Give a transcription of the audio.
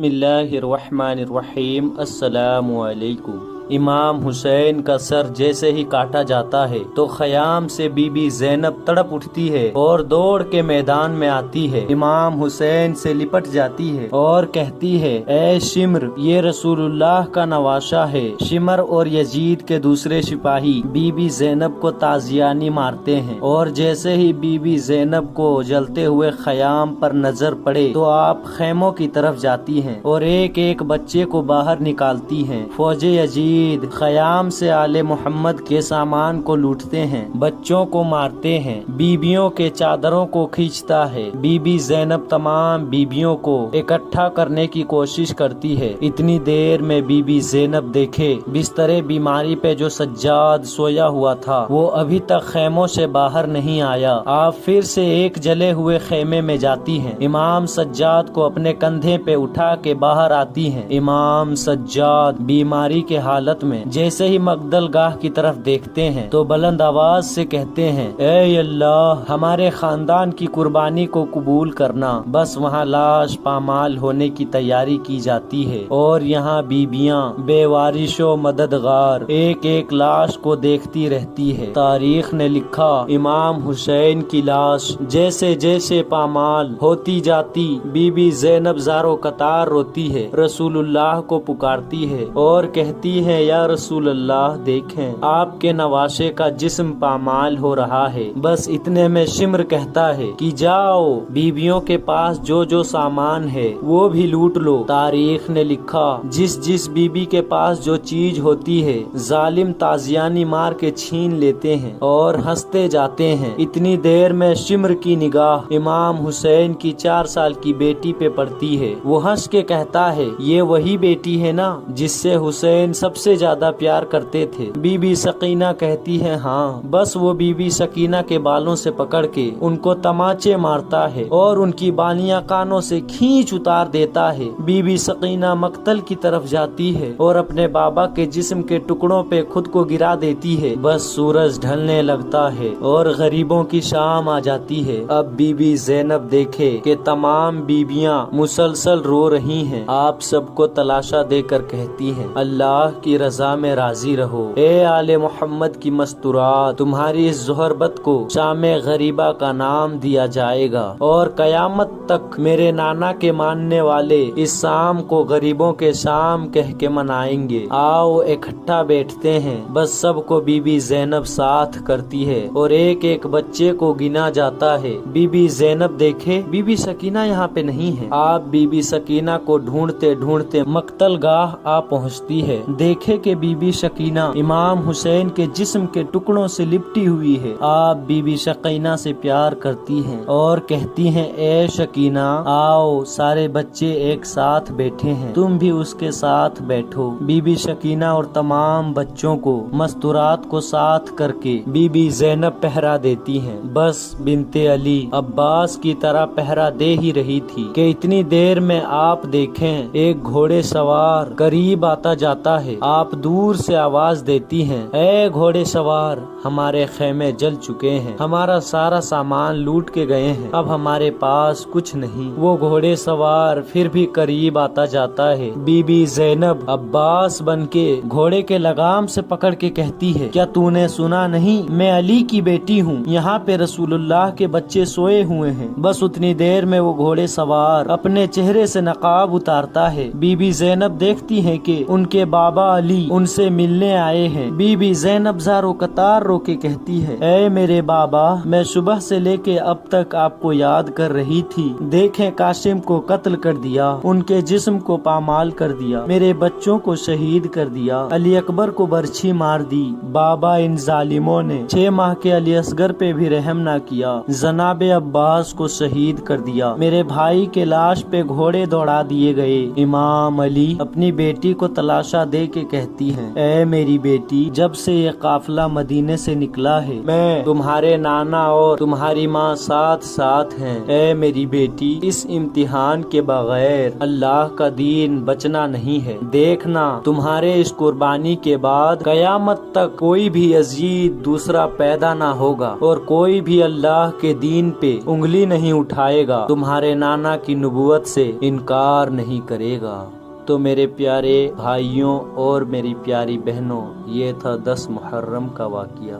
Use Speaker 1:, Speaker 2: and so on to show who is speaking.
Speaker 1: बिस्मिल्लाहिर्रहमानिर्रहीम। अस्सलामु अलैकुम। इमाम हुसैन का सर जैसे ही काटा जाता है तो खयाम से बीबी ज़ैनब तड़प उठती है और दौड़ के मैदान में आती है। इमाम हुसैन से लिपट जाती है और कहती है, ए शिमर, ये रसूलुल्लाह का नवाशा है। शिमर और यजीद के दूसरे सिपाही बीबी ज़ैनब को ताजियानी मारते हैं और जैसे ही बीबी ज़ैनब को जलते हुए खयाम पर नजर पड़े तो आप खैमों की तरफ जाती हैं और एक एक बच्चे को बाहर निकालती हैं। फौजे यजीद खयाम से आले मोहम्मद के सामान को लूटते हैं, बच्चों को मारते हैं, बीबियों के चादरों को खींचता है। बीबी ज़ैनब तमाम बीबियों को इकट्ठा करने की कोशिश करती है। इतनी देर में बीबी ज़ैनब देखे बिस्तरे बीमारी पे जो सज्जाद सोया हुआ था वो अभी तक खैमों से बाहर नहीं आया। आप फिर से एक जले हुए खेमे में जाती हैं। इमाम सज्जाद को अपने कंधे पे उठा के बाहर आती हैं। इमाम सज्जाद बीमारी के हालत में जैसे ही मकदल गाह की तरफ देखते हैं तो बुलंद आवाज से कहते हैं, ए अल्लाह, हमारे खानदान की कुर्बानी को कबूल करना। बस वहाँ लाश पामाल होने की तैयारी की जाती है और यहाँ बीबियाँ बेवारिशो मददगार एक एक लाश को देखती रहती है। तारीख ने लिखा, इमाम हुसैन की लाश जैसे जैसे पामाल होती जाती बीबी ज़ैनब ज़ारो कतार रोती है, रसूलुल्लाह को पुकारती है और कहती है, या रसूल अल्लाह, देखें आपके नवाशे का जिस्म पामाल हो रहा है। बस इतने में शिमर कहता है कि जाओ बीबियों के पास जो जो सामान है वो भी लूट लो। तारीख ने लिखा, जिस जिस बीबी के पास जो चीज होती है जालिम ताजियानी मार के छीन लेते हैं और हंसते जाते हैं। इतनी देर में शिमर की निगाह इमाम हुसैन की 4 साल की बेटी पे पड़ती है। वो हंस के कहता है, ये वही बेटी है ना जिससे हुसैन सबसे ज्यादा प्यार करते थे। बीबी सकीना कहती है, हाँ। बस वो बीबी सकीना के बालों से पकड़ के उनको तमाचे मारता है और उनकी बालियां कानों से खींच उतार देता है। बीबी सकीना मक्तल की तरफ जाती है और अपने बाबा के जिस्म के टुकड़ों पे खुद को गिरा देती है। बस सूरज ढलने लगता है और गरीबों की शाम आ जाती है। अब बीबी ज़ैनब देखे कि तमाम बीबियां मुसलसल रो रही हैं। आप सबको तलाशा देकर कहती हैं, अल्लाह की रजा में राजी रहो। ए आले मोहम्मद की मस्तूरात, तुम्हारी इस ज़ोहरबत को शामे गरीबा का नाम दिया जाएगा और कयामत तक मेरे नाना के मानने वाले इस शाम को गरीबों के शाम कह के मनाएंगे। आओ इकट्ठा बैठते हैं। बस सबको बीबी ज़ैनब साथ करती है और एक एक बच्चे को गिना जाता है। बीबी ज़ैनब देखे बीबी सकीना यहाँ पे नहीं है। आप बीबी सकीना को ढूंढते ढूंढते मक्तल गाह आ पहुँचती है। देखे कि बीबी सकीना इमाम हुसैन के जिस्म के टुकड़ों से लिपटी हुई है। आप बीबी सकीना से प्यार करती हैं और कहती हैं, ए सकीना, आओ सारे बच्चे एक साथ बैठे हैं, तुम भी उसके साथ बैठो। बीबी सकीना और तमाम बच्चों को मस्तूरात को साथ करके बीबी ज़ैनब पहरा देती हैं। बस बिनते अली अब्बास की तरह पहरा दे ही रही थी कि इतनी देर में आप देखें एक घोड़े सवार करीब आता जाता है। आप दूर से आवाज देती हैं, ए घोड़े सवार, हमारे खेमे जल चुके हैं, हमारा सारा सामान लूट के गए हैं, अब हमारे पास कुछ नहीं। वो घोड़े सवार फिर भी करीब आता जाता है। बीबी ज़ैनब अब्बास बनके घोड़े के लगाम से पकड़ के कहती है, क्या तूने सुना नहीं, मैं अली की बेटी हूँ, यहाँ पे रसूलुल्लाह के बच्चे सोए हुए हैं। बस उतनी देर में वो घोड़े सवार अपने चेहरे से नकाब उतारता है। बीबी ज़ैनब देखती है कि उनके बाबा अली उनसे मिलने आए हैं। बीबी ज़ैनब ज़ारो कतार रो के कहती है, ऐ मेरे बाबा, मैं सुबह से लेके अब तक आपको याद कर रही थी। देखें कासिम को कत्ल कर दिया, उनके जिस्म को पामाल कर दिया, मेरे बच्चों को शहीद कर दिया, अली अकबर को बर्छी मार दी। बाबा, इन जालिमों ने 6 माह के अली असगर पे भी रहम ना किया, जनाबे अब्बास को शहीद कर दिया, मेरे भाई के लाश पे घोड़े दौड़ा दिए गए। इमाम अली अपनी बेटी को तलाशा दे के کہتی ہیں، اے میری بیٹی، جب سے یہ قافلہ مدینے سے نکلا ہے میں، تمہارے نانا اور تمہاری ماں ساتھ ساتھ ہیں۔ اے میری بیٹی، اس امتحان کے بغیر اللہ کا دین بچنا نہیں ہے۔ دیکھنا تمہارے اس قربانی کے بعد قیامت تک کوئی بھی یزید دوسرا پیدا نہ ہوگا اور کوئی بھی اللہ کے دین پہ انگلی نہیں اٹھائے گا، تمہارے نانا کی نبوت سے انکار نہیں کرے گا۔ تو میرے پیارے بھائیوں اور میری پیاری بہنوں، یہ تھا 10 محرم کا واقعہ۔